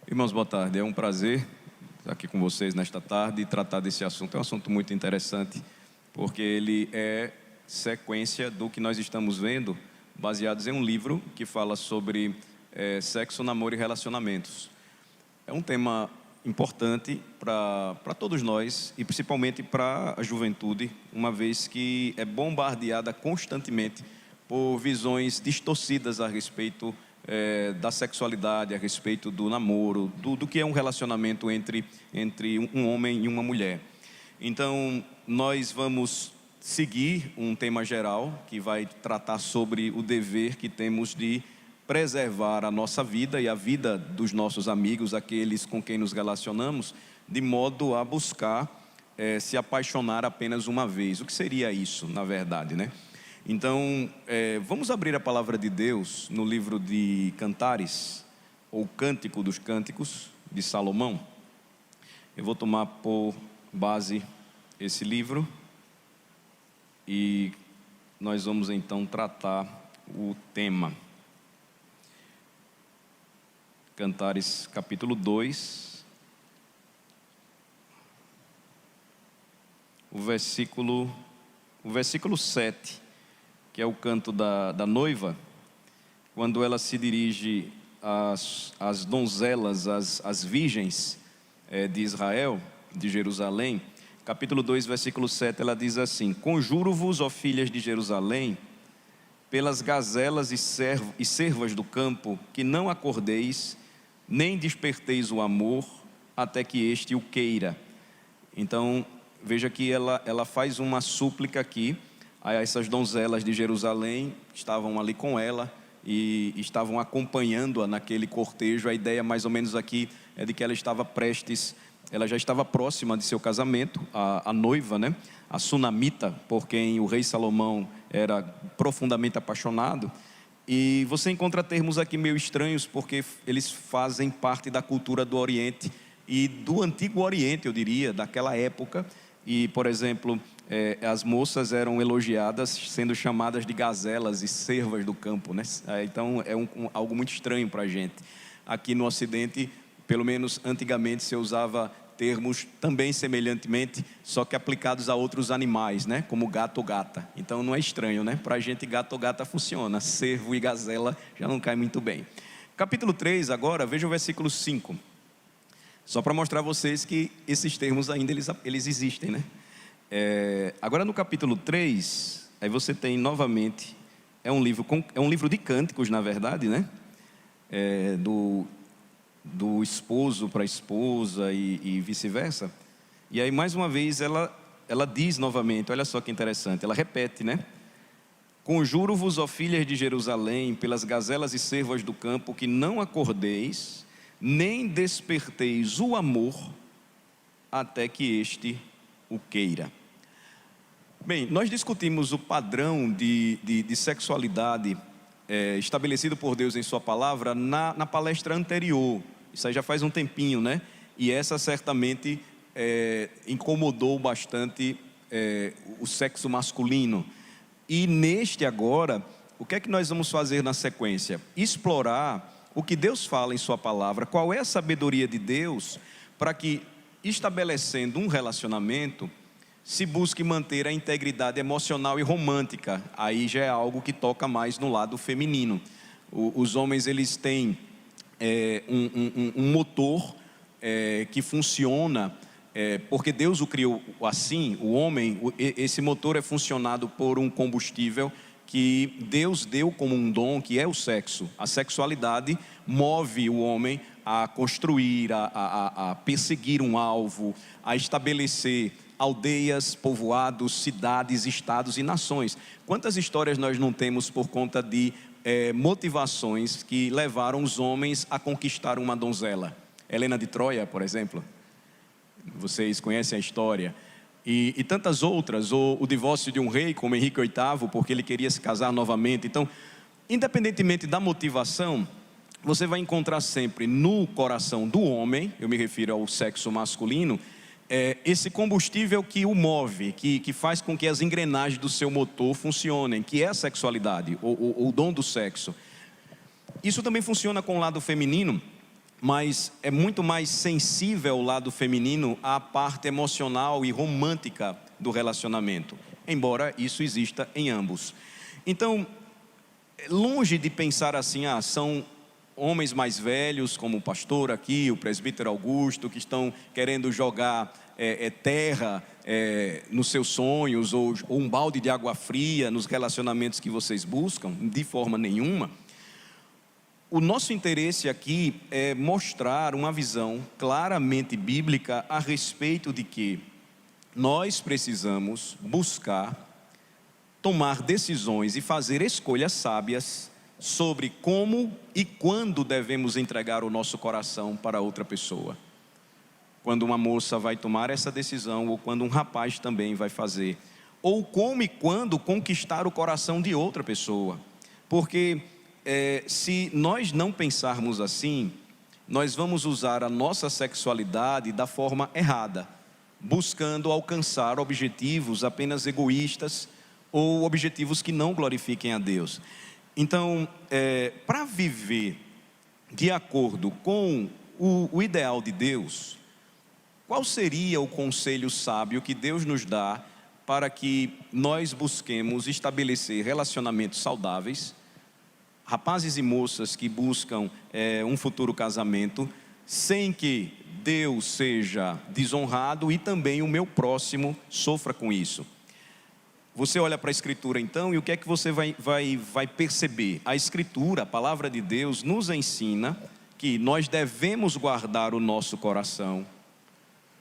Irmãos, boa tarde. É um prazer estar aqui com vocês nesta tarde e tratar desse assunto. É um assunto muito interessante, porque ele é sequência do que nós estamos vendo, baseados em um livro que fala sobre sexo, namoro e relacionamentos. É um tema importante para todos nós e principalmente para a juventude, uma vez que é bombardeada constantemente por visões distorcidas a respeito da sexualidade, a respeito do namoro, do que é um relacionamento entre um homem e uma mulher. Então, nós vamos seguir um tema geral que vai tratar sobre o dever que temos de preservar a nossa vida e a vida dos nossos amigos, aqueles com quem nos relacionamos, de modo a buscar se apaixonar apenas uma vez. O que seria isso, na verdade, né? Então, vamos abrir a palavra de Deus no livro de Cantares, ou Cântico dos Cânticos, de Salomão. Eu vou tomar por base esse livro e nós vamos então tratar o tema. Cantares capítulo 2, o versículo 7, que é o canto da noiva, quando ela se dirige às donzelas, às virgens de Israel, de Jerusalém. Capítulo 2, versículo 7, ela diz assim: Conjuro-vos, ó filhas de Jerusalém, pelas gazelas e cervas do campo, que não acordeis, nem desperteis o amor, até que este o queira. Então, veja que ela faz uma súplica aqui a essas donzelas de Jerusalém, que estavam ali com ela e estavam acompanhando-a naquele cortejo. A ideia mais ou menos aqui é de que ela já estava próxima de seu casamento, a noiva, né? A sunamita, por quem o rei Salomão era profundamente apaixonado. E você encontra termos aqui meio estranhos, porque eles fazem parte da cultura do Oriente e do Antigo Oriente, eu diria, daquela época. E, por exemplo, as moças eram elogiadas sendo chamadas de gazelas e cervas do campo, né? Então é algo muito estranho para a gente. Aqui no Ocidente, pelo menos antigamente, se usava termos também semelhantemente, só que aplicados a outros animais, né? Como gato ou gata. Então não é estranho, né? Para a gente gato ou gata funciona, cervo e gazela já não cai muito bem. Capítulo 3 agora, veja o versículo 5. Só para mostrar a vocês que esses termos ainda eles existem, né? Agora no capítulo 3, aí você tem novamente, é um livro de cânticos, na verdade, né? Do esposo para a esposa e vice-versa. E aí mais uma vez ela diz novamente, olha só que interessante, ela repete, né? Conjuro-vos, ó filhas de Jerusalém, pelas gazelas e cervas do campo, que não acordeis, nem desperteis o amor, até que este o queira. Bem, nós discutimos o padrão de sexualidade estabelecido por Deus em sua palavra na palestra anterior. Isso aí já faz um tempinho, né? E essa certamente incomodou bastante o sexo masculino. E neste agora, o que é que nós vamos fazer na sequência? Explorar o que Deus fala em sua palavra, qual é a sabedoria de Deus para que, estabelecendo um relacionamento, se busque manter a integridade emocional e romântica. Aí já é algo que toca mais no lado feminino. Os homens, eles têm um motor que funciona, porque Deus o criou assim. O homem, esse motor é funcionado por um combustível que Deus deu como um dom, que é o sexo. A sexualidade move o homem a construir, a perseguir um alvo, a estabelecer aldeias, povoados, cidades, estados e nações. Quantas histórias nós não temos por conta de motivações que levaram os homens a conquistar uma donzela? Helena de Troia, por exemplo. Vocês conhecem a história. E tantas outras, ou o divórcio de um rei como Henrique VIII, porque ele queria se casar novamente. Então, independentemente da motivação, você vai encontrar sempre no coração do homem, eu me refiro ao sexo masculino, esse combustível que o move, que faz com que as engrenagens do seu motor funcionem, que é a sexualidade, o dom do sexo. Isso também funciona com o lado feminino. mas é muito mais sensível o lado feminino à parte emocional e romântica do relacionamento, embora isso exista em ambos. Então, longe de pensar assim, são homens mais velhos, como o pastor aqui, o presbítero Augusto, que estão querendo jogar terra nos seus sonhos, ou um balde de água fria nos relacionamentos que vocês buscam, de forma nenhuma. O nosso interesse aqui é mostrar uma visão claramente bíblica a respeito de que nós precisamos buscar, tomar decisões e fazer escolhas sábias sobre como e quando devemos entregar o nosso coração para outra pessoa. Quando uma moça vai tomar essa decisão, ou quando um rapaz também vai fazer, ou como e quando conquistar o coração de outra pessoa. Porque se nós não pensarmos assim, nós vamos usar a nossa sexualidade da forma errada, buscando alcançar objetivos apenas egoístas ou objetivos que não glorifiquem a Deus. Então, para viver de acordo com o ideal de Deus, qual seria o conselho sábio que Deus nos dá para que nós busquemos estabelecer relacionamentos saudáveis? Rapazes e moças que buscam um futuro casamento, sem que Deus seja desonrado e também o meu próximo sofra com isso. Você olha para a Escritura então, e o que é que você vai perceber? A Escritura, a palavra de Deus, nos ensina que nós devemos guardar o nosso coração,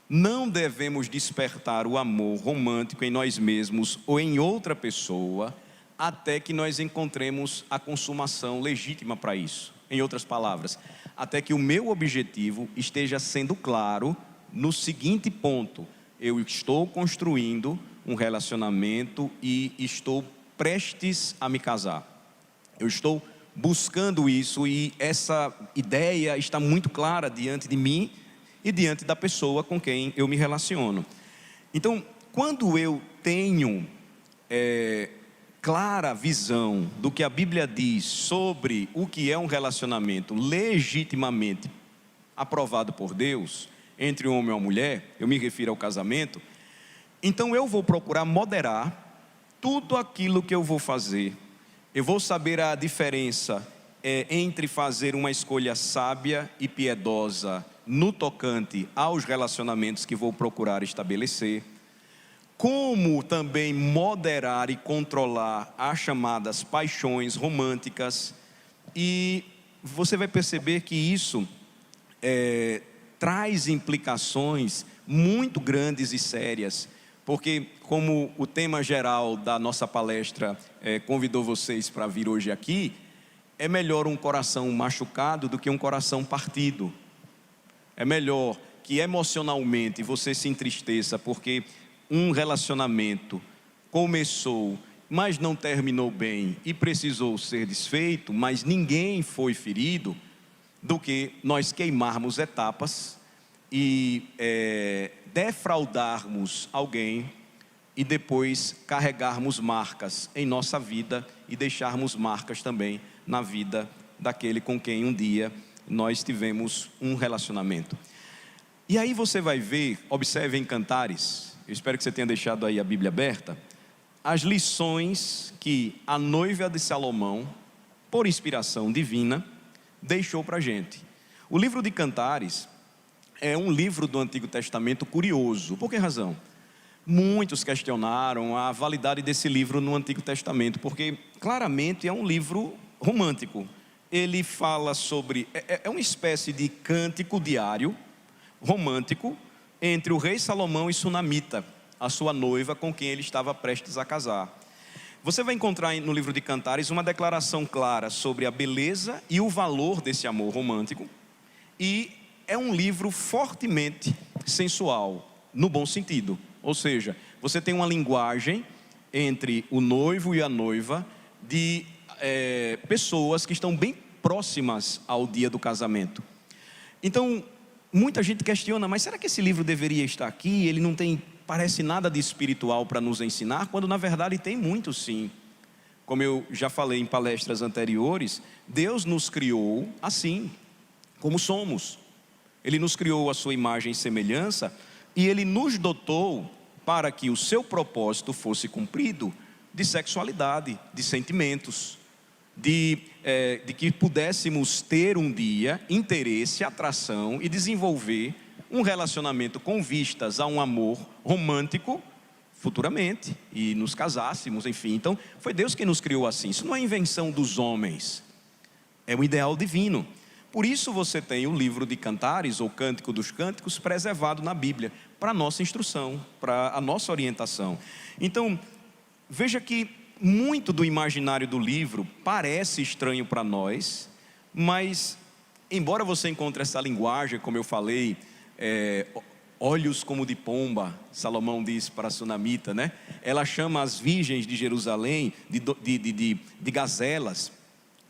não devemos despertar o amor romântico em nós mesmos ou em outra pessoa, até que nós encontremos a consumação legítima para isso. Em outras palavras, até que o meu objetivo esteja sendo claro no seguinte ponto: eu estou construindo um relacionamento e estou prestes a me casar. Eu estou buscando isso e essa ideia está muito clara diante de mim e diante da pessoa com quem eu me relaciono. Então, quando eu tenho clara visão do que a Bíblia diz sobre o que é um relacionamento legitimamente aprovado por Deus entre um homem e uma mulher, eu me refiro ao casamento, então eu vou procurar moderar tudo aquilo que eu vou fazer. Eu vou saber a diferença entre fazer uma escolha sábia e piedosa no tocante aos relacionamentos que vou procurar estabelecer, como também moderar e controlar as chamadas paixões românticas. E você vai perceber que isso traz implicações muito grandes e sérias, porque como o tema geral da nossa palestra convidou vocês para vir hoje aqui, é melhor um coração machucado do que um coração partido. É melhor que emocionalmente você se entristeça porque um relacionamento começou, mas não terminou bem e precisou ser desfeito, mas ninguém foi ferido, do que nós queimarmos etapas e defraudarmos alguém e depois carregarmos marcas em nossa vida e deixarmos marcas também na vida daquele com quem um dia nós tivemos um relacionamento. E aí você vai ver, observe em Cantares, eu espero que você tenha deixado aí a Bíblia aberta, as lições que a noiva de Salomão, por inspiração divina, deixou para a gente. O livro de Cantares é um livro do Antigo Testamento curioso. Por que razão? Muitos questionaram a validade desse livro no Antigo Testamento, porque claramente é um livro romântico. Ele fala sobre, é uma espécie de cântico diário, romântico, entre o rei Salomão e Sunamita, a sua noiva com quem ele estava prestes a casar. Você vai encontrar no livro de Cantares uma declaração clara sobre a beleza e o valor desse amor romântico, e é um livro fortemente sensual, no bom sentido. Ou seja, você tem uma linguagem entre o noivo e a noiva de pessoas que estão bem próximas ao dia do casamento. Então, muita gente questiona, mas será que esse livro deveria estar aqui? Ele não tem, parece nada de espiritual para nos ensinar, quando na verdade tem muito sim. Como eu já falei em palestras anteriores, Deus nos criou assim. como somos. Ele nos criou à sua imagem e semelhança, e Ele nos dotou para que o seu propósito fosse cumprido, de sexualidade, de sentimentos, de que pudéssemos ter um dia interesse, atração e desenvolver um relacionamento com vistas a um amor romântico futuramente, e nos casássemos, enfim. Então foi Deus quem nos criou assim. Isso não é invenção dos homens, é um ideal divino. Por isso você tem o livro de Cantares, ou Cântico dos Cânticos, preservado na Bíblia, para a nossa instrução, para a nossa orientação. Então, veja que muito do imaginário do livro parece estranho para nós, mas, embora você encontre essa linguagem, como eu falei, olhos como de pomba, Salomão diz para a sunamita, né? Ela chama as virgens de Jerusalém de gazelas.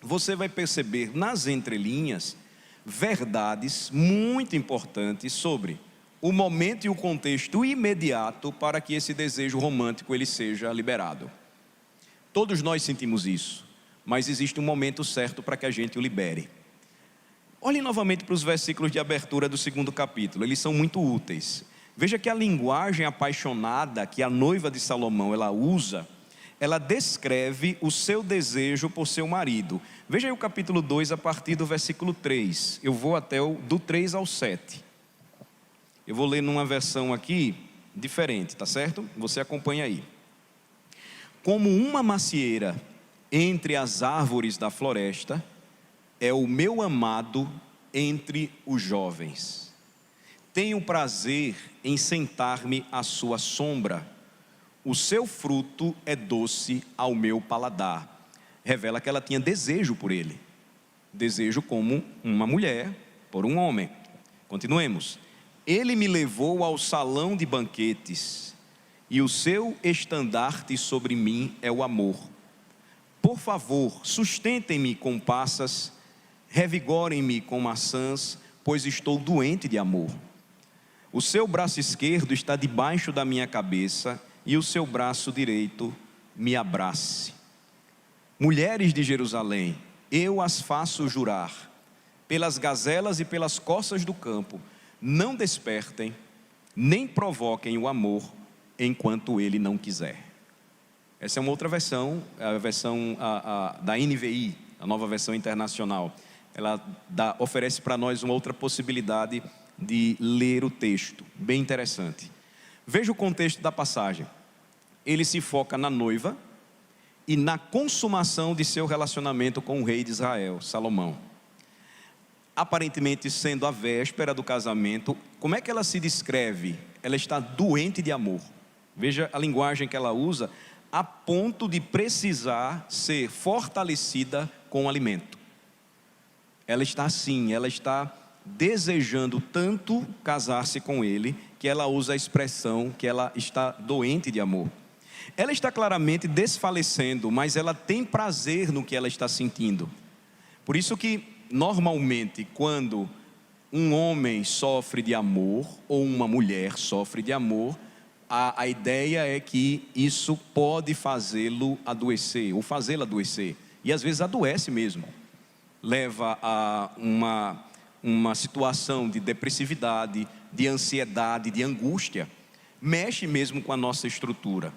Você vai perceber nas entrelinhas verdades muito importantes sobre o momento e o contexto imediato para que esse desejo romântico ele seja liberado. Todos nós sentimos isso, mas existe um momento certo para que a gente o libere. Olhem novamente para os versículos de abertura do 2º capítulo, eles são muito úteis. Veja que a linguagem apaixonada que a noiva de Salomão ela usa, ela descreve o seu desejo por seu marido. Veja aí o capítulo 2 a partir do versículo 3. Eu vou até do 3 ao 7. Eu vou ler numa versão aqui diferente, tá certo? Você acompanha aí. Como uma macieira entre as árvores da floresta, é o meu amado entre os jovens. Tenho prazer em sentar-me à sua sombra. O seu fruto é doce ao meu paladar. Revela que ela tinha desejo por ele. Desejo como uma mulher por um homem. Continuemos. Ele me levou ao salão de banquetes, e o seu estandarte sobre mim é o amor. Por favor, sustentem-me com passas, revigorem-me com maçãs, pois estou doente de amor. O seu braço esquerdo está debaixo da minha cabeça, e o seu braço direito me abrace. Mulheres de Jerusalém, eu as faço jurar, pelas gazelas e pelas corças do campo, não despertem, nem provoquem o amor, enquanto ele não quiser. Essa é uma outra versão, a versão da NVI, a nova versão internacional. Ela oferece para nós uma outra possibilidade de ler o texto, bem interessante. Veja o contexto da passagem. Ele se foca na noiva e na consumação de seu relacionamento com o rei de Israel, Salomão. Aparentemente sendo a véspera do casamento, como é que ela se descreve? Ela está doente de amor. Veja a linguagem que ela usa, a ponto de precisar ser fortalecida com alimento. Ela está assim, ela está desejando tanto casar-se com ele, que ela usa a expressão que ela está doente de amor. Ela está claramente desfalecendo, mas ela tem prazer no que ela está sentindo. Por isso que, normalmente, quando um homem sofre de amor, ou uma mulher sofre de amor, a ideia é que isso pode fazê-lo adoecer, ou fazê-la adoecer. E às vezes adoece mesmo. Leva a uma situação de depressividade, de ansiedade, de angústia. Mexe mesmo com a nossa estrutura.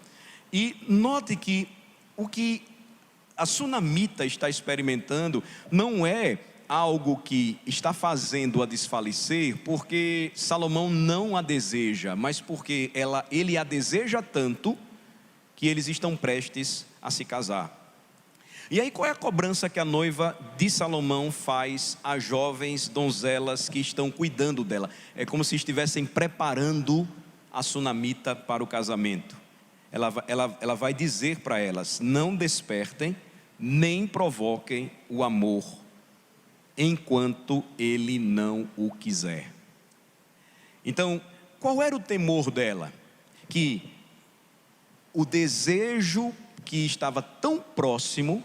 E note que o que a sunamita está experimentando não é algo que está fazendo-a desfalecer porque Salomão não a deseja, mas porque ele a deseja tanto que eles estão prestes a se casar. E aí qual é a cobrança que a noiva de Salomão faz às jovens donzelas que estão cuidando dela? É como se estivessem preparando a sunamita para o casamento. Ela vai dizer para elas: não despertem, nem provoquem o amor, enquanto ele não o quiser. Então, qual era o temor dela? Que o desejo que estava tão próximo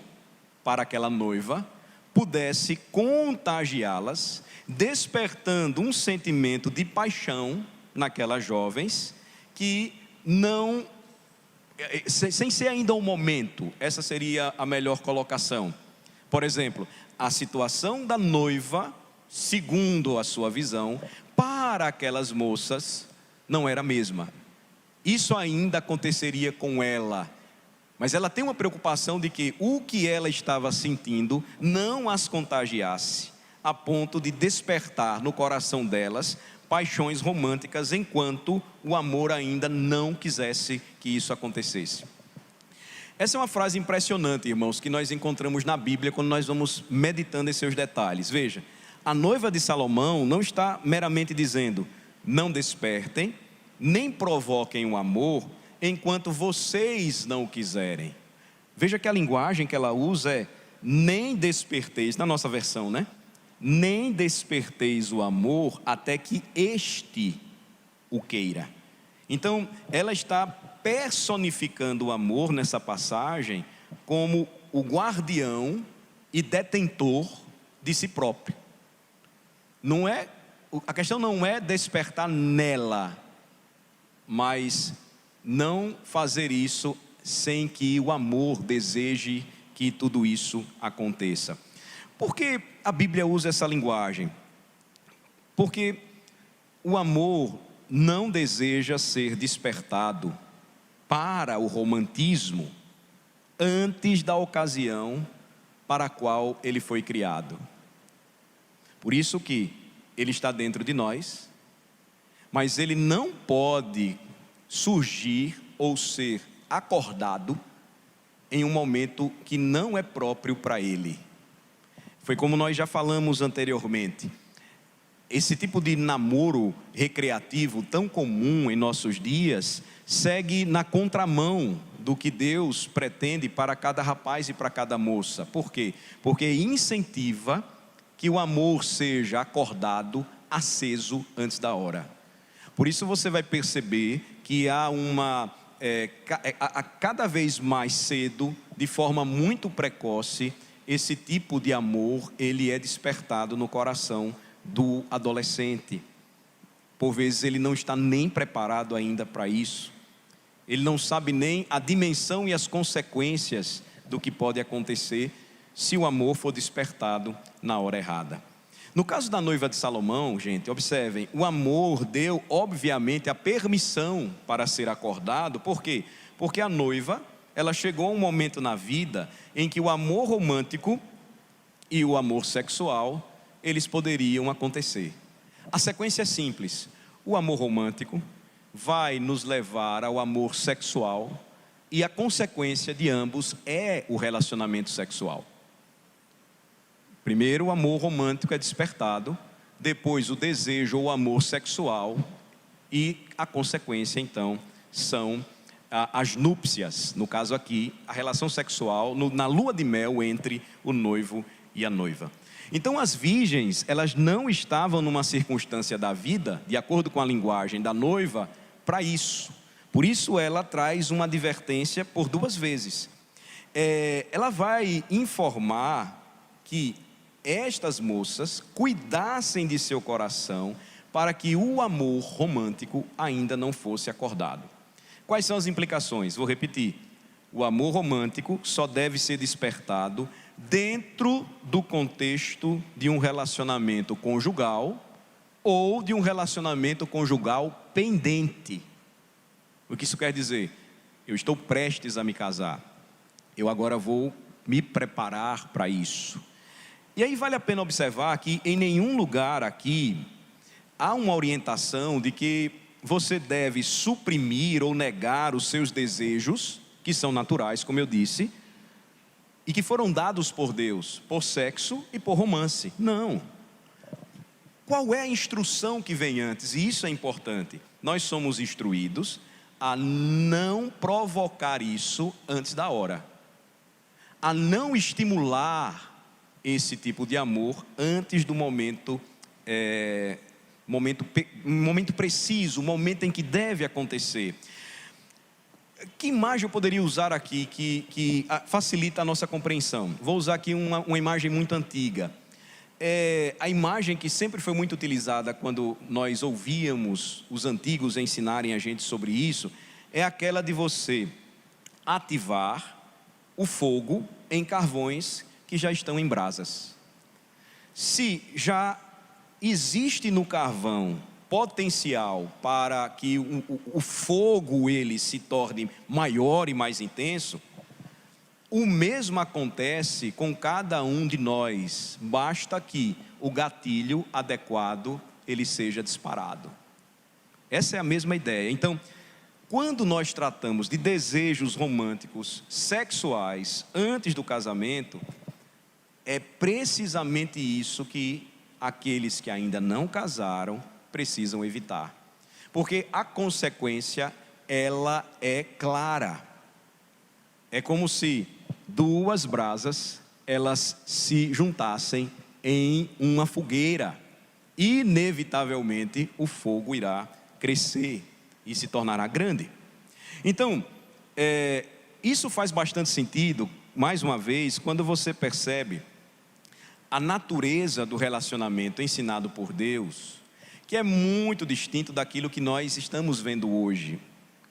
para aquela noiva pudesse contagiá-las, despertando um sentimento de paixão naquelas jovens que não, sem ser ainda o momento, essa seria a melhor colocação. Por exemplo, a situação da noiva segundo a sua visão, para aquelas moças não era a mesma. Isso ainda aconteceria com ela, mas ela tem uma preocupação de que o que ela estava sentindo não as contagiasse, a ponto de despertar no coração delas paixões românticas, enquanto o amor ainda não quisesse que isso acontecesse. Essa é uma frase impressionante, irmãos, que nós encontramos na Bíblia quando nós vamos meditando em seus detalhes. Veja, a noiva de Salomão não está meramente dizendo: não despertem, nem provoquem o amor, enquanto vocês não o quiserem. Veja que a linguagem que ela usa é: nem desperteis, na nossa versão, né? Nem desperteis o amor até que este o queira. Então, ela está personificando o amor nessa passagem como o guardião e detentor de si próprio. A questão não é despertar nela, mas não fazer isso sem que o amor deseje que tudo isso aconteça. Por que a Bíblia usa essa linguagem? Porque o amor não deseja ser despertado para o romantismo antes da ocasião para a qual ele foi criado. Por isso que ele está dentro de nós, mas ele não pode surgir ou ser acordado em um momento que não é próprio para ele. Foi como nós já falamos anteriormente. Esse tipo de namoro recreativo tão comum em nossos dias segue na contramão do que Deus pretende para cada rapaz e para cada moça. Por quê? Porque incentiva que o amor seja acordado, aceso antes da hora. Por isso você vai perceber que há cada vez mais cedo, de forma muito precoce, esse tipo de amor, ele é despertado no coração do adolescente. Por vezes ele não está nem preparado ainda para isso. Ele não sabe nem a dimensão e as consequências do que pode acontecer se o amor for despertado na hora errada. No caso da noiva de Salomão, gente, observem, o amor deu obviamente a permissão para ser acordado. Por quê? Porque a noiva, ela chegou a um momento na vida em que o amor romântico e o amor sexual, eles poderiam acontecer. A sequência é simples: o amor romântico vai nos levar ao amor sexual, e a consequência de ambos é o relacionamento sexual. Primeiro o amor romântico é despertado, depois o desejo ou o amor sexual, e a consequência então são as núpcias, no caso aqui, a relação sexual na lua de mel entre o noivo e a noiva. Então as virgens, elas não estavam numa circunstância da vida, de acordo com a linguagem da noiva, para isso. Por isso ela traz uma advertência por duas vezes. Ela vai informar que estas moças cuidassem de seu coração para que o amor romântico ainda não fosse acordado. Quais são as implicações? Vou repetir. O amor romântico só deve ser despertado dentro do contexto de um relacionamento conjugal ou de um relacionamento conjugal pendente. O que isso quer dizer? Eu estou prestes a me casar. Eu agora vou me preparar para isso. E aí vale a pena observar que em nenhum lugar aqui há uma orientação de que você deve suprimir ou negar os seus desejos, que são naturais, como eu disse, e que foram dados por Deus, por sexo e por romance. Não. Qual é a instrução que vem antes? E isso é importante. Nós somos instruídos a não provocar isso antes da hora, a não estimular esse tipo de amor antes do momento preciso, o momento em que deve acontecer. Que imagem eu poderia usar aqui que facilita a nossa compreensão? Vou usar aqui uma imagem muito antiga. A imagem que sempre foi muito utilizada quando nós ouvíamos os antigos ensinarem a gente sobre isso, é aquela de você ativar o fogo em carvões que já estão em brasas. Se já existe no carvão potencial para que o fogo ele se torne maior e mais intenso, o mesmo acontece com cada um de nós, basta que o gatilho adequado ele seja disparado. Essa é a mesma ideia. Então, quando nós tratamos de desejos românticos, sexuais, antes do casamento, é precisamente isso que aqueles que ainda não casaram precisam evitar. Porque a consequência, ela é clara. É como se duas brasas, elas se juntassem em uma fogueira. Inevitavelmente, o fogo irá crescer e se tornará grande. Então, isso faz bastante sentido, mais uma vez, quando você percebe a natureza do relacionamento ensinado por Deus, que é muito distinto daquilo que nós estamos vendo hoje,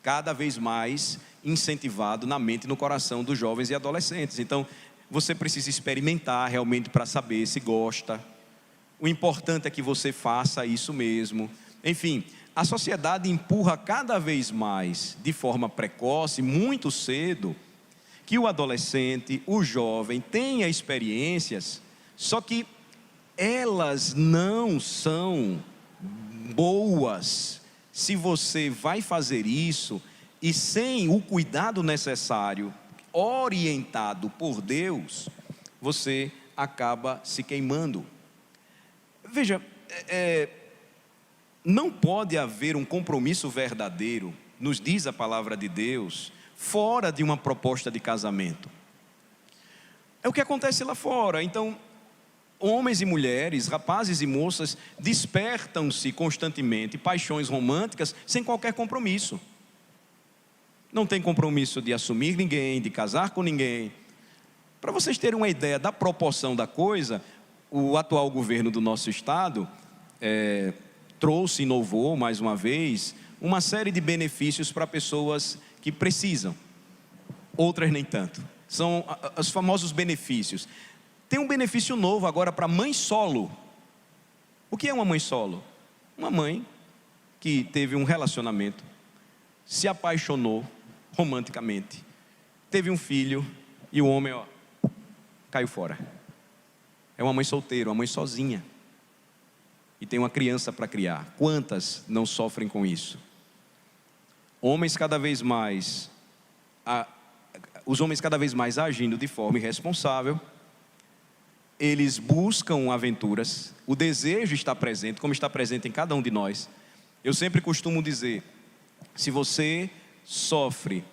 cada vez mais incentivado na mente e no coração dos jovens e adolescentes. Então, você precisa experimentar realmente para saber se gosta. O importante é que você faça isso mesmo. Enfim, a sociedade empurra cada vez mais, de forma precoce, muito cedo, que o adolescente, o jovem, tenha experiências, só que elas não são boas se você vai fazer isso e sem o cuidado necessário, orientado por Deus, você acaba se queimando. Veja, não pode haver um compromisso verdadeiro, nos diz a palavra de Deus, fora de uma proposta de casamento. É o que acontece lá fora. Então, homens e mulheres, rapazes e moças, despertam-se constantemente paixões românticas sem qualquer compromisso. Não tem compromisso de assumir ninguém, de casar com ninguém. Para vocês terem uma ideia da proporção da coisa, o atual governo do nosso estado trouxe, inovou mais uma vez, uma série de benefícios para pessoas que precisam, outras nem tanto. São os famosos benefícios. Tem um benefício novo agora para mãe solo. O que é uma mãe solo? Uma mãe que teve um relacionamento, se apaixonou romanticamente, teve um filho e o homem, caiu fora. É uma mãe solteira, uma mãe sozinha. E tem uma criança para criar. Quantas não sofrem com isso? Homens cada vez mais, os homens cada vez mais agindo de forma irresponsável. Eles buscam aventuras, o desejo está presente, como está presente em cada um de nós. Eu sempre costumo dizer, se você sofre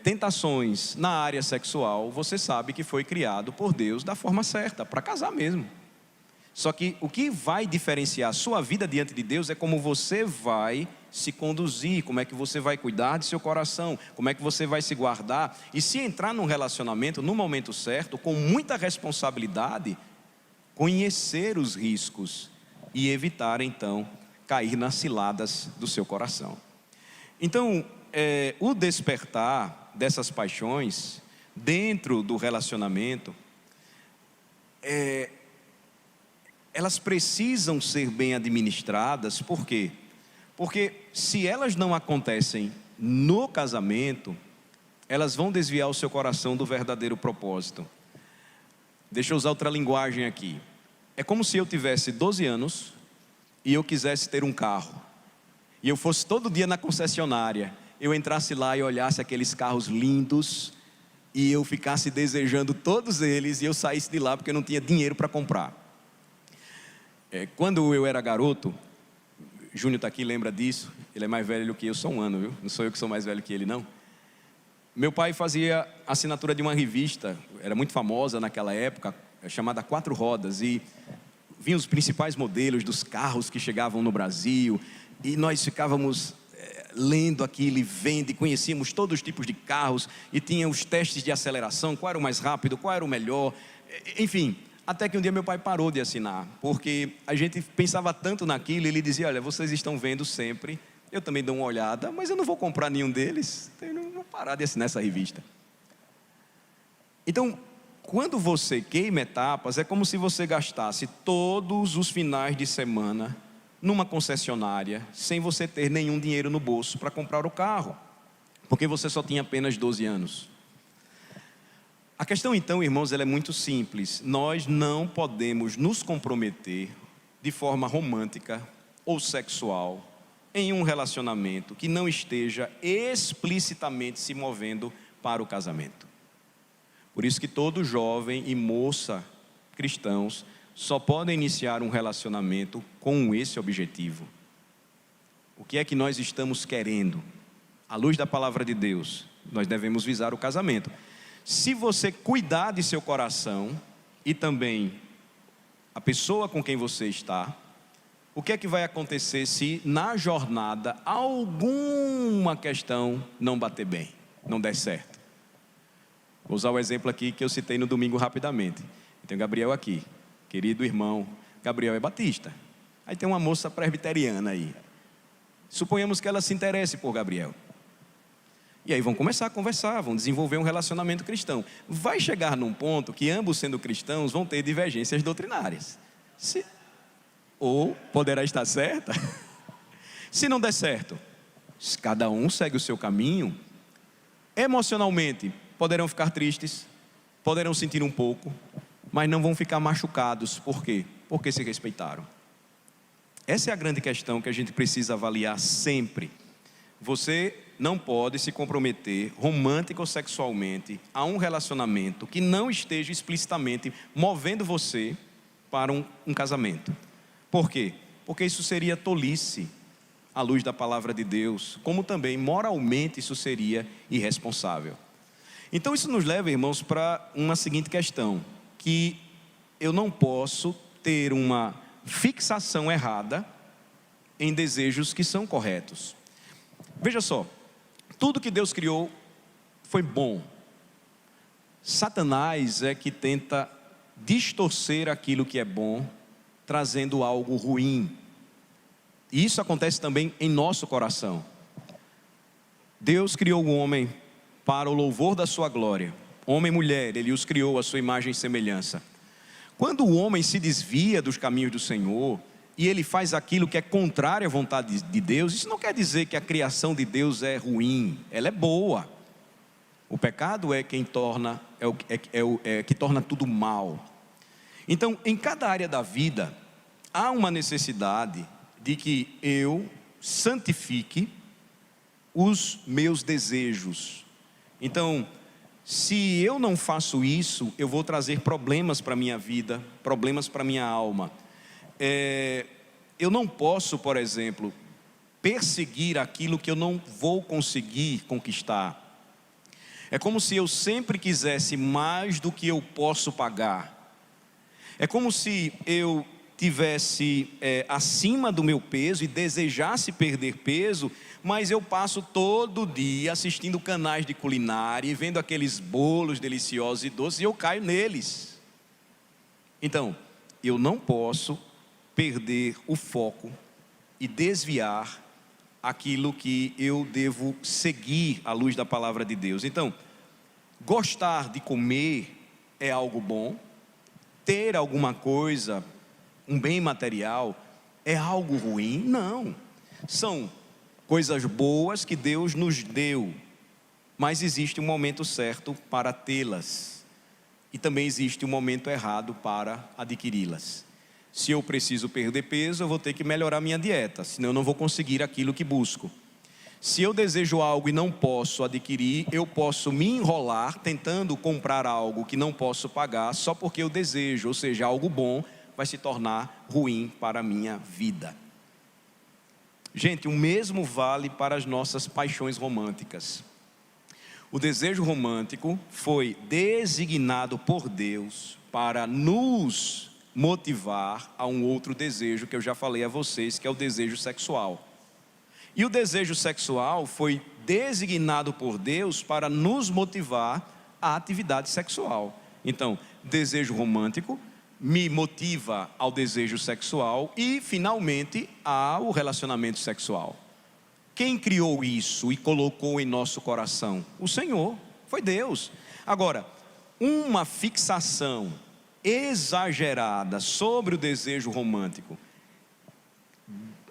tentações na área sexual, você sabe que foi criado por Deus da forma certa, para casar mesmo. Só que o que vai diferenciar a sua vida diante de Deus é como você vai se conduzir, como é que você vai cuidar de seu coração, como é que você vai se guardar. E se entrar num relacionamento no momento certo, com muita responsabilidade, conhecer os riscos e evitar então cair nas ciladas do seu coração. Então, o despertar dessas paixões dentro do relacionamento, elas precisam ser bem administradas. Por quê? Porque se elas não acontecem no casamento, elas vão desviar o seu coração do verdadeiro propósito. Deixa eu usar outra linguagem aqui. É como se eu tivesse 12 anos e eu quisesse ter um carro, e eu fosse todo dia na concessionária, eu entrasse lá e olhasse aqueles carros lindos, e eu ficasse desejando todos eles, e eu saísse de lá porque eu não tinha dinheiro para comprar. Quando eu era garoto, Júnior está aqui, lembra disso, ele é mais velho do que eu, só um ano, viu? Não sou eu que sou mais velho que ele, não. Meu pai fazia assinatura de uma revista, era muito famosa naquela época, chamada Quatro Rodas, e vinham os principais modelos dos carros que chegavam no Brasil, e nós ficávamos lendo aquilo e vendo, e conhecíamos todos os tipos de carros, e tinha os testes de aceleração, qual era o mais rápido, qual era o melhor, enfim, até que um dia meu pai parou de assinar, porque a gente pensava tanto naquilo, e ele dizia, olha, vocês estão vendo sempre, eu também dou uma olhada, mas eu não vou comprar nenhum deles, eu não vou parar de assinar essa revista. Então, Quando você queima etapas, é como se você gastasse todos os finais de semana numa concessionária, sem você ter nenhum dinheiro no bolso para comprar o carro, porque você só tinha apenas 12 anos. A questão então, irmãos, ela é muito simples. Nós não podemos nos comprometer de forma romântica ou sexual em um relacionamento que não esteja explicitamente se movendo para o casamento. Por isso que todo jovem e moça cristãos só podem iniciar um relacionamento com esse objetivo. O que é que nós estamos querendo? À luz da palavra de Deus, nós devemos visar o casamento. Se você cuidar de seu coração e também a pessoa com quem você está, o que é que vai acontecer se na jornada alguma questão não bater bem, não der certo? Vou usar o exemplo aqui que eu citei no domingo rapidamente. Tem o Gabriel aqui, querido irmão. Gabriel é batista. Aí tem uma moça presbiteriana aí. Suponhamos que ela se interesse por Gabriel. E aí vão começar a conversar, vão desenvolver um relacionamento cristão. Vai chegar num ponto que ambos sendo cristãos vão ter divergências doutrinárias. Ou poderá estar certa. Se não der certo, cada um segue o seu caminho. Emocionalmente, poderão ficar tristes, poderão sentir um pouco, mas não vão ficar machucados. Por quê? Porque se respeitaram. Essa é a grande questão que a gente precisa avaliar sempre. Você não pode se comprometer romântico ou sexualmente a um relacionamento que não esteja explicitamente movendo você para um casamento. Por quê? Porque isso seria tolice à luz da palavra de Deus, como também moralmente isso seria irresponsável. Então isso nos leva, irmãos, para uma seguinte questão, que eu não posso ter uma fixação errada em desejos que são corretos. Veja só, tudo que Deus criou foi bom. Satanás é que tenta distorcer aquilo que é bom, trazendo algo ruim. E isso acontece também em nosso coração. Deus criou o homem para o louvor da sua glória. Homem e mulher, Ele os criou à sua imagem e semelhança. Quando o homem se desvia dos caminhos do Senhor, e ele faz aquilo que é contrário à vontade de Deus, isso não quer dizer que a criação de Deus é ruim, ela é boa. O pecado é quem torna, que torna tudo mal. Então, em cada área da vida, há uma necessidade de que eu santifique os meus desejos. Então, se eu não faço isso, eu vou trazer problemas para a minha vida, problemas para a minha alma. Eu não posso, por exemplo, perseguir aquilo que eu não vou conseguir conquistar. É como se eu sempre quisesse mais do que eu posso pagar. É como se eu tivesse acima do meu peso e desejasse perder peso, mas eu passo todo dia assistindo canais de culinária e vendo aqueles bolos deliciosos e doces e eu caio neles. Então, eu não posso perder o foco e desviar aquilo que eu devo seguir à luz da palavra de Deus. Então, gostar de comer é algo bom, ter alguma coisa, um bem material, é algo ruim? Não, são coisas boas que Deus nos deu, mas existe um momento certo para tê-las, e também existe um momento errado para adquiri-las. Se eu preciso perder peso, eu vou ter que melhorar minha dieta, senão eu não vou conseguir aquilo que busco. Se eu desejo algo e não posso adquirir, eu posso me enrolar tentando comprar algo que não posso pagar só porque eu desejo, ou seja, algo bom vai se tornar ruim para a minha vida. Gente, o mesmo vale para as nossas paixões românticas. O desejo romântico foi designado por Deus para nos motivar a um outro desejo que eu já falei a vocês, que é o desejo sexual. E o desejo sexual foi designado por Deus para nos motivar à atividade sexual. Então, desejo romântico me motiva ao desejo sexual e, finalmente, ao relacionamento sexual. Quem criou isso e colocou em nosso coração? O Senhor, foi Deus. Agora, uma fixação exagerada sobre o desejo romântico,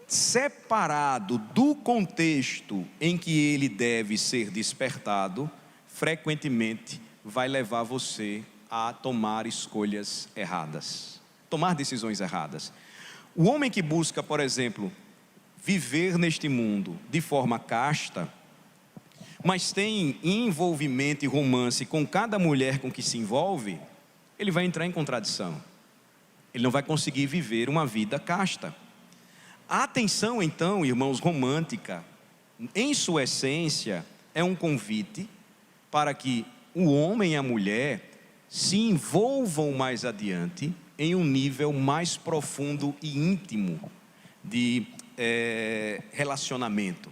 separado do contexto em que ele deve ser despertado, frequentemente vai levar você a tomar escolhas erradas, tomar decisões erradas. O homem que busca, por exemplo, viver neste mundo de forma casta, mas tem envolvimento e romance com cada mulher com que se envolve, ele vai entrar em contradição. Ele não vai conseguir viver uma vida casta. A atenção, então, irmãos, romântica, em sua essência, é um convite para que o homem e a mulher se envolvam mais adiante em um nível mais profundo e íntimo de relacionamento.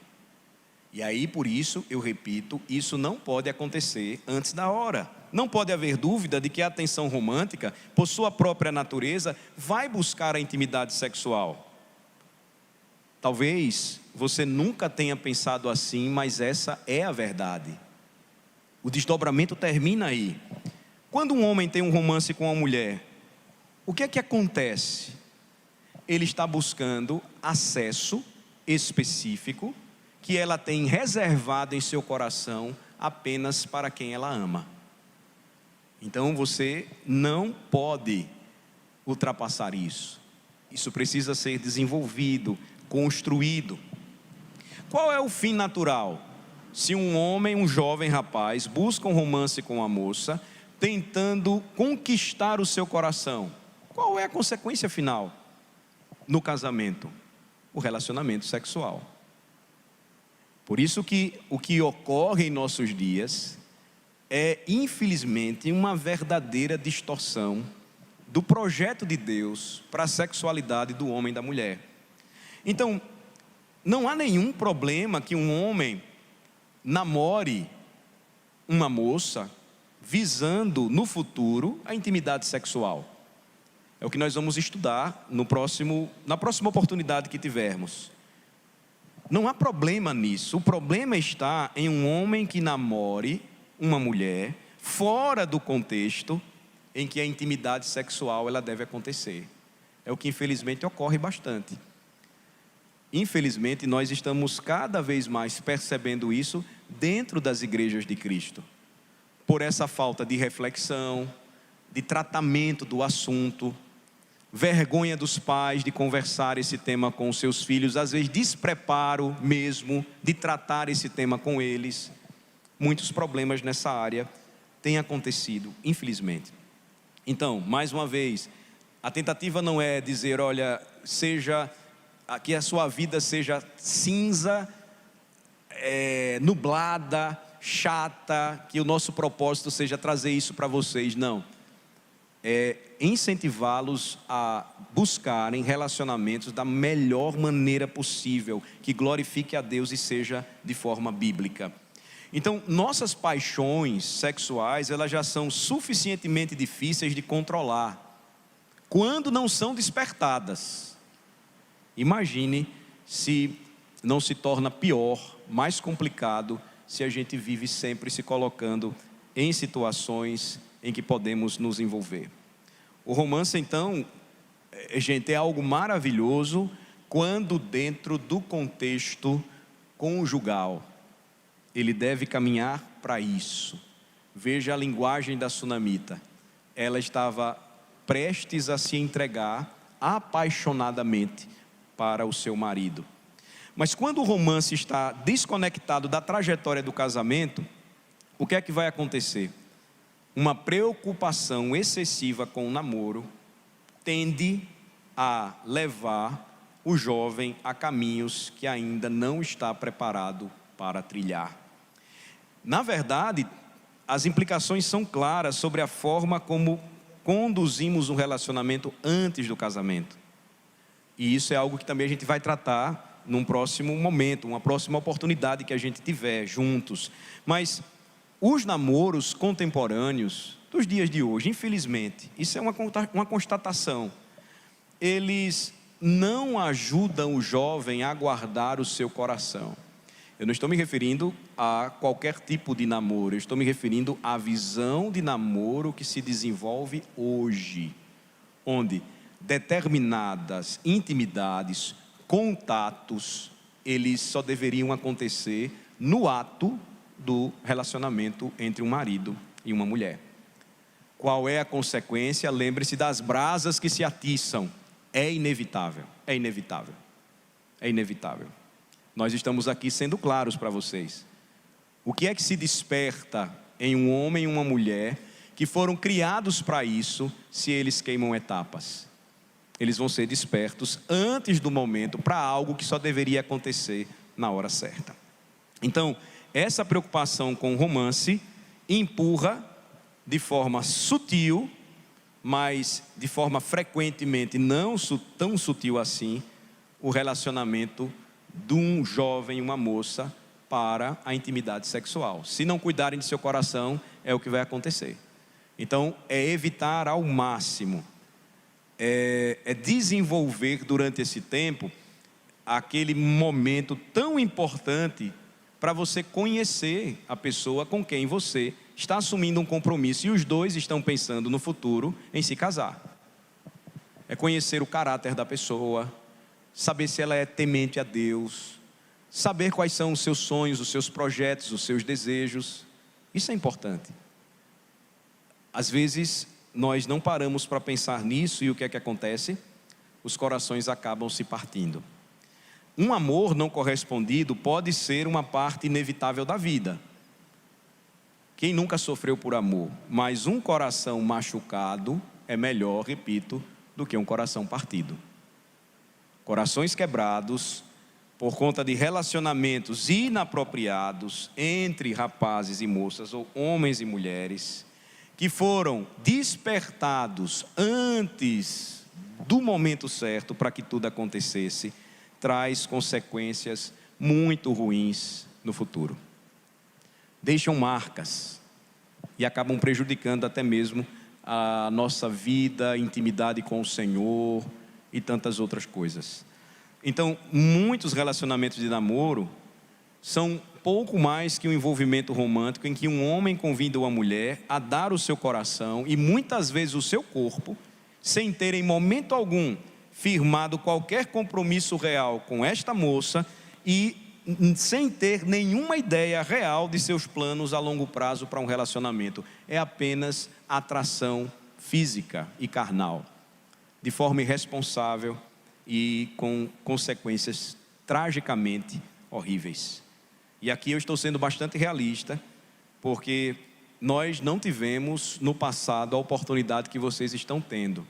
E aí, por isso, eu repito, isso não pode acontecer antes da hora. Não pode haver dúvida de que a atenção romântica, por sua própria natureza, vai buscar a intimidade sexual. Talvez você nunca tenha pensado assim, mas essa é a verdade. O desdobramento termina aí. Quando um homem tem um romance com uma mulher, o que é que acontece? Ele está buscando acesso específico que ela tem reservado em seu coração apenas para quem ela ama. Então você não pode ultrapassar isso. Isso precisa ser desenvolvido, construído. Qual é o fim natural? Se um homem, um jovem rapaz, busca um romance com uma moça, tentando conquistar o seu coração, qual é a consequência final no casamento? O relacionamento sexual. Por isso que o que ocorre em nossos dias é, infelizmente, uma verdadeira distorção do projeto de Deus para a sexualidade do homem e da mulher. Então, não há nenhum problema que um homem namore uma moça visando no futuro a intimidade sexual. É o que nós vamos estudar na próxima oportunidade que tivermos. Não há problema nisso. O problema está em um homem que namore uma mulher fora do contexto em que a intimidade sexual ela deve acontecer. É o que infelizmente ocorre bastante. Infelizmente nós estamos cada vez mais percebendo isso dentro das igrejas de Cristo. Por essa falta de reflexão, de tratamento do assunto, vergonha dos pais de conversar esse tema com os seus filhos, às vezes despreparo mesmo de tratar esse tema com eles. Muitos problemas nessa área têm acontecido, infelizmente. Então, mais uma vez, a tentativa não é dizer, olha, que a sua vida seja cinza, nublada, chata, que o nosso propósito seja trazer isso para vocês. Não. É incentivá-los a buscarem relacionamentos da melhor maneira possível, que glorifique a Deus e seja de forma bíblica. Então, nossas paixões sexuais, elas já são suficientemente difíceis de controlar, quando não são despertadas. Imagine se não se torna pior, mais complicado, se a gente vive sempre se colocando em situações em que podemos nos envolver. O romance, então, gente, é algo maravilhoso quando dentro do contexto conjugal. Ele deve caminhar para isso. Veja a linguagem da sunamita. Ela estava prestes a se entregar apaixonadamente para o seu marido. Mas quando o romance está desconectado da trajetória do casamento, o que é que vai acontecer? Uma preocupação excessiva com o namoro tende a levar o jovem a caminhos que ainda não está preparado para trilhar. Na verdade, as implicações são claras sobre a forma como conduzimos um relacionamento antes do casamento. E isso é algo que também a gente vai tratar num próximo momento, uma próxima oportunidade que a gente tiver juntos. Mas os namoros contemporâneos dos dias de hoje, infelizmente, isso é uma constatação, eles não ajudam o jovem a guardar o seu coração. Eu não estou me referindo a qualquer tipo de namoro, eu estou me referindo à visão de namoro que se desenvolve hoje, onde determinadas intimidades, contatos, eles só deveriam acontecer no ato do relacionamento entre um marido e uma mulher. Qual é a consequência? Lembre-se das brasas que se atiçam. É inevitável, é inevitável, é inevitável. Nós estamos aqui sendo claros para vocês. O que é que se desperta em um homem e uma mulher que foram criados para isso, se eles queimam etapas? Eles vão ser despertos antes do momento para algo que só deveria acontecer na hora certa. Então, essa preocupação com o romance empurra de forma sutil, mas de forma frequentemente não tão sutil assim, o relacionamento de um jovem e uma moça para a intimidade sexual. Se não cuidarem de seu coração, é o que vai acontecer. Então, é evitar ao máximo, é desenvolver durante esse tempo aquele momento tão importante para você conhecer a pessoa com quem você está assumindo um compromisso, e os dois estão pensando no futuro em se casar. É conhecer o caráter da pessoa, saber se ela é temente a Deus, saber quais são os seus sonhos, os seus projetos, os seus desejos. Isso é importante. Às vezes nós não paramos para pensar nisso, e o que é que acontece? Os corações acabam se partindo. Um amor não correspondido pode ser uma parte inevitável da vida. Quem nunca sofreu por amor? Mas um coração machucado é melhor, repito, do que um coração partido. Corações quebrados por conta de relacionamentos inapropriados entre rapazes e moças, ou homens e mulheres, que foram despertados antes do momento certo para que tudo acontecesse, traz consequências muito ruins no futuro. Deixam marcas e acabam prejudicando até mesmo a nossa vida, intimidade com o Senhor e tantas outras coisas. Então, muitos relacionamentos de namoro são pouco mais que um envolvimento romântico em que um homem convida uma mulher a dar o seu coração e muitas vezes o seu corpo, sem ter em momento algum firmado qualquer compromisso real com esta moça e sem ter nenhuma ideia real de seus planos a longo prazo para um relacionamento. É apenas atração física e carnal, de forma irresponsável e com consequências tragicamente horríveis. E aqui eu estou sendo bastante realista, porque nós não tivemos no passado a oportunidade que vocês estão tendo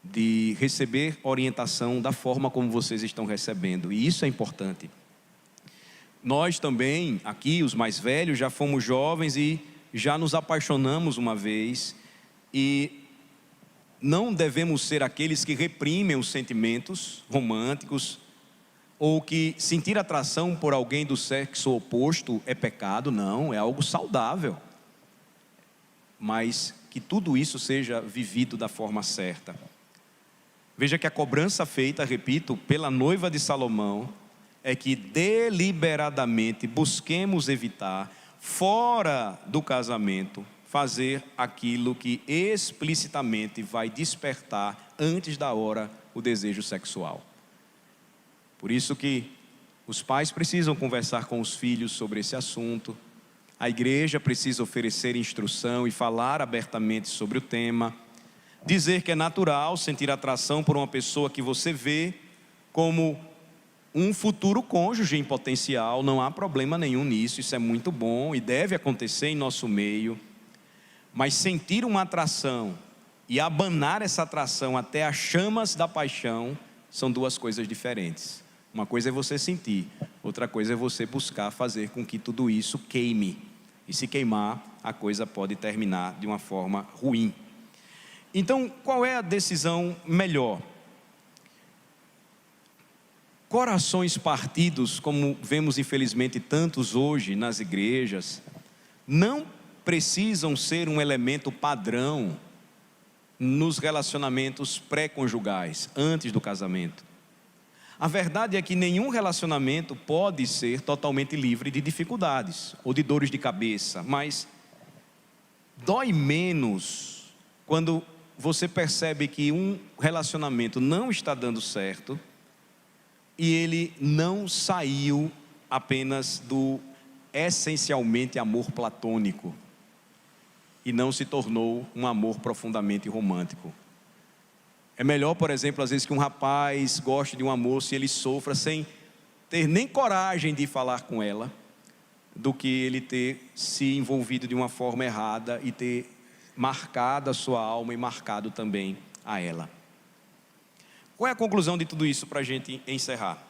de receber orientação da forma como vocês estão recebendo, e isso é importante. Nós também, aqui os mais velhos, já fomos jovens e já nos apaixonamos uma vez, e não devemos ser aqueles que reprimem os sentimentos românticos, ou que sentir atração por alguém do sexo oposto é pecado. Não, é algo saudável, mas que tudo isso seja vivido da forma certa. Veja que a cobrança feita, repito, pela noiva de Salomão, é que deliberadamente busquemos evitar, fora do casamento, fazer aquilo que explicitamente vai despertar antes da hora o desejo sexual. Por isso que os pais precisam conversar com os filhos sobre esse assunto, a igreja precisa oferecer instrução e falar abertamente sobre o tema, dizer que é natural sentir atração por uma pessoa que você vê como um futuro cônjuge em potencial, não há problema nenhum nisso, isso é muito bom e deve acontecer em nosso meio. Mas sentir uma atração e abanar essa atração até as chamas da paixão são duas coisas diferentes. Uma coisa é você sentir, outra coisa é você buscar fazer com que tudo isso queime. E se queimar, a coisa pode terminar de uma forma ruim. Então, qual é a decisão melhor? Corações partidos, como vemos infelizmente tantos hoje nas igrejas, não precisam ser um elemento padrão nos relacionamentos pré-conjugais, antes do casamento. A verdade é que nenhum relacionamento pode ser totalmente livre de dificuldades ou de dores de cabeça, mas dói menos quando você percebe que um relacionamento não está dando certo e ele não saiu apenas do essencialmente amor platônico e não se tornou um amor profundamente romântico. É melhor, por exemplo, às vezes que um rapaz goste de uma moça e ele sofra sem ter nem coragem de falar com ela, do que ele ter se envolvido de uma forma errada e ter marcado a sua alma e marcado também a ela. Qual é a conclusão de tudo isso para a gente encerrar?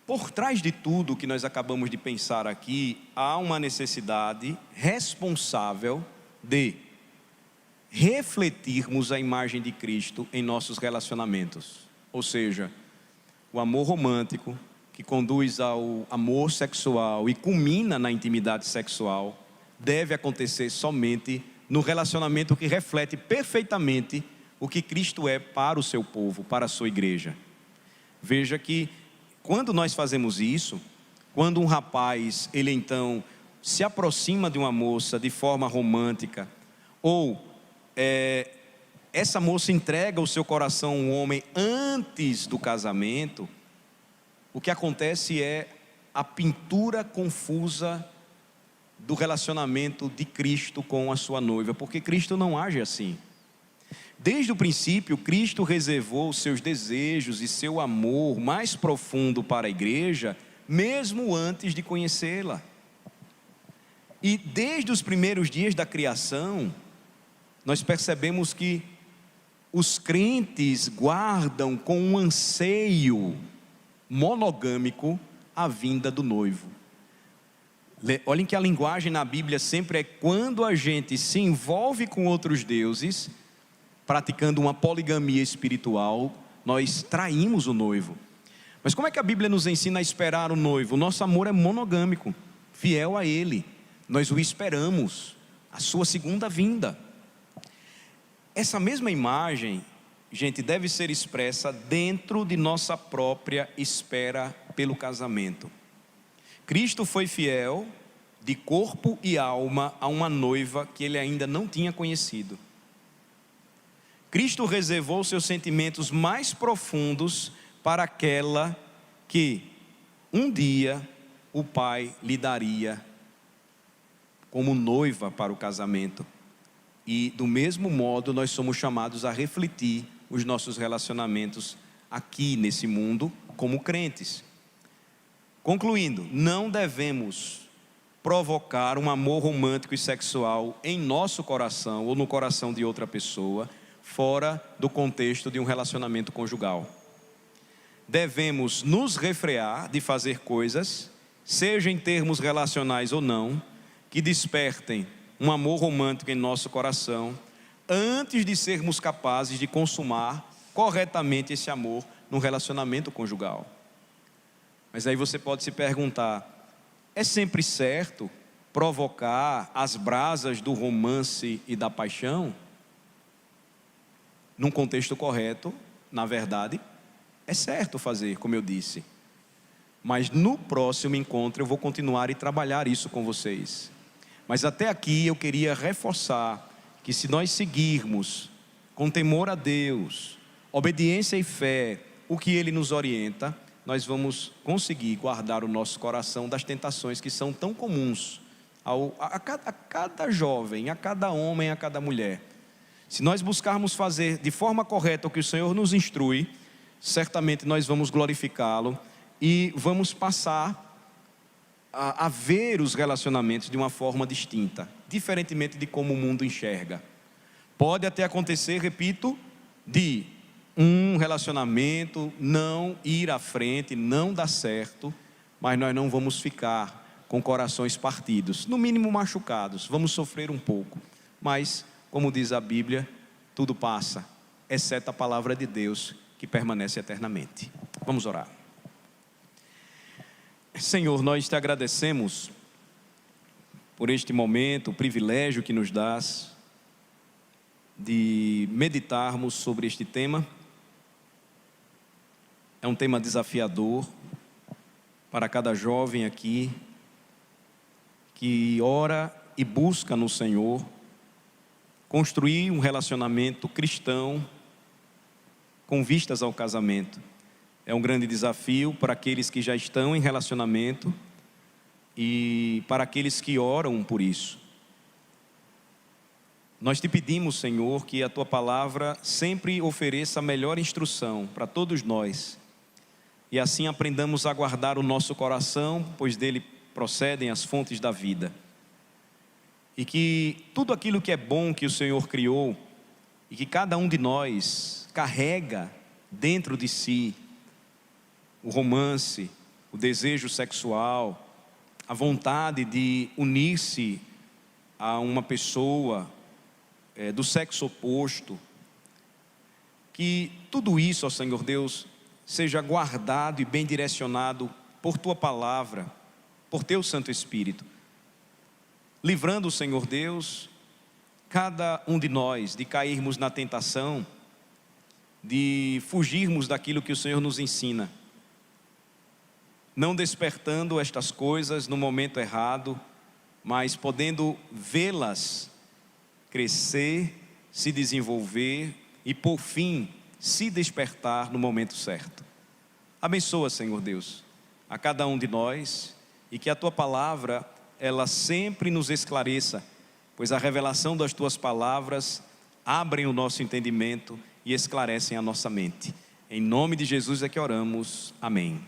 Por trás de tudo que nós acabamos de pensar aqui, há uma necessidade responsável de refletirmos a imagem de Cristo em nossos relacionamentos. Ou seja, o amor romântico, que conduz ao amor sexual e culmina na intimidade sexual, deve acontecer somente no relacionamento que reflete perfeitamente o que Cristo é para o seu povo, para a sua igreja. Veja que quando nós fazemos isso, quando um rapaz, ele então se aproxima de uma moça de forma romântica, ou essa moça entrega o seu coração a um homem antes do casamento, o que acontece é a pintura confusa do relacionamento de Cristo com a sua noiva, porque Cristo não age assim. Desde o princípio, Cristo reservou os seus desejos e seu amor mais profundo para a igreja, mesmo antes de conhecê-la. E desde os primeiros dias da criação, nós percebemos que os crentes guardam com um anseio monogâmico a vinda do noivo. Olhem que a linguagem na Bíblia sempre é quando a gente se envolve com outros deuses, praticando uma poligamia espiritual, nós traímos o noivo. Mas como é que a Bíblia nos ensina a esperar o noivo? O nosso amor é monogâmico, fiel a ele. Nós o esperamos, a sua segunda vinda. Essa mesma imagem, gente, deve ser expressa dentro de nossa própria espera pelo casamento. Cristo foi fiel de corpo e alma a uma noiva que ele ainda não tinha conhecido. Cristo reservou seus sentimentos mais profundos para aquela que um dia o Pai lhe daria como noiva para o casamento. E do mesmo modo nós somos chamados a refletir os nossos relacionamentos aqui nesse mundo como crentes. Concluindo, não devemos provocar um amor romântico e sexual em nosso coração ou no coração de outra pessoa, fora do contexto de um relacionamento conjugal. Devemos nos refrear de fazer coisas, seja em termos relacionais ou não, que despertem um amor romântico em nosso coração, antes de sermos capazes de consumar corretamente esse amor no relacionamento conjugal. Mas aí você pode se perguntar, é sempre certo provocar as brasas do romance e da paixão? Num contexto correto, na verdade, é certo fazer, como eu disse. Mas no próximo encontro eu vou continuar e trabalhar isso com vocês. Mas até aqui eu queria reforçar que se nós seguirmos com temor a Deus, obediência e fé, o que Ele nos orienta, nós vamos conseguir guardar o nosso coração das tentações que são tão comuns a cada jovem, a cada homem, a cada mulher. Se nós buscarmos fazer de forma correta o que o Senhor nos instrui, certamente nós vamos glorificá-lo e vamos passar a ver os relacionamentos de uma forma distinta, diferentemente de como o mundo enxerga. Pode até acontecer, repito, de um relacionamento não ir à frente, não dar certo, mas nós não vamos ficar com corações partidos, no mínimo machucados, vamos sofrer um pouco, mas, como diz a Bíblia, tudo passa, exceto a palavra de Deus, que permanece eternamente. Vamos orar. Senhor, nós te agradecemos por este momento, o privilégio que nos dás de meditarmos sobre este tema. É um tema desafiador para cada jovem aqui que ora e busca no Senhor construir um relacionamento cristão com vistas ao casamento. É um grande desafio para aqueles que já estão em relacionamento e para aqueles que oram por isso. Nós te pedimos, Senhor, que a Tua palavra sempre ofereça a melhor instrução para todos nós. E assim aprendamos a guardar o nosso coração, pois dele procedem as fontes da vida. E que tudo aquilo que é bom que o Senhor criou, e que cada um de nós carrega dentro de si, o romance, o desejo sexual, a vontade de unir-se a uma pessoa do sexo oposto, que tudo isso, ó Senhor Deus, seja guardado e bem direcionado por Tua palavra, por Teu Santo Espírito, livrando, Senhor Deus, cada um de nós de cairmos na tentação, de fugirmos daquilo que o Senhor nos ensina, não despertando estas coisas no momento errado, mas podendo vê-las crescer, se desenvolver e, por fim, se despertar no momento certo. Abençoa, Senhor Deus, a cada um de nós, e que a Tua palavra, ela sempre nos esclareça, pois a revelação das Tuas palavras abrem o nosso entendimento e esclarecem a nossa mente. Em nome de Jesus é que oramos. Amém.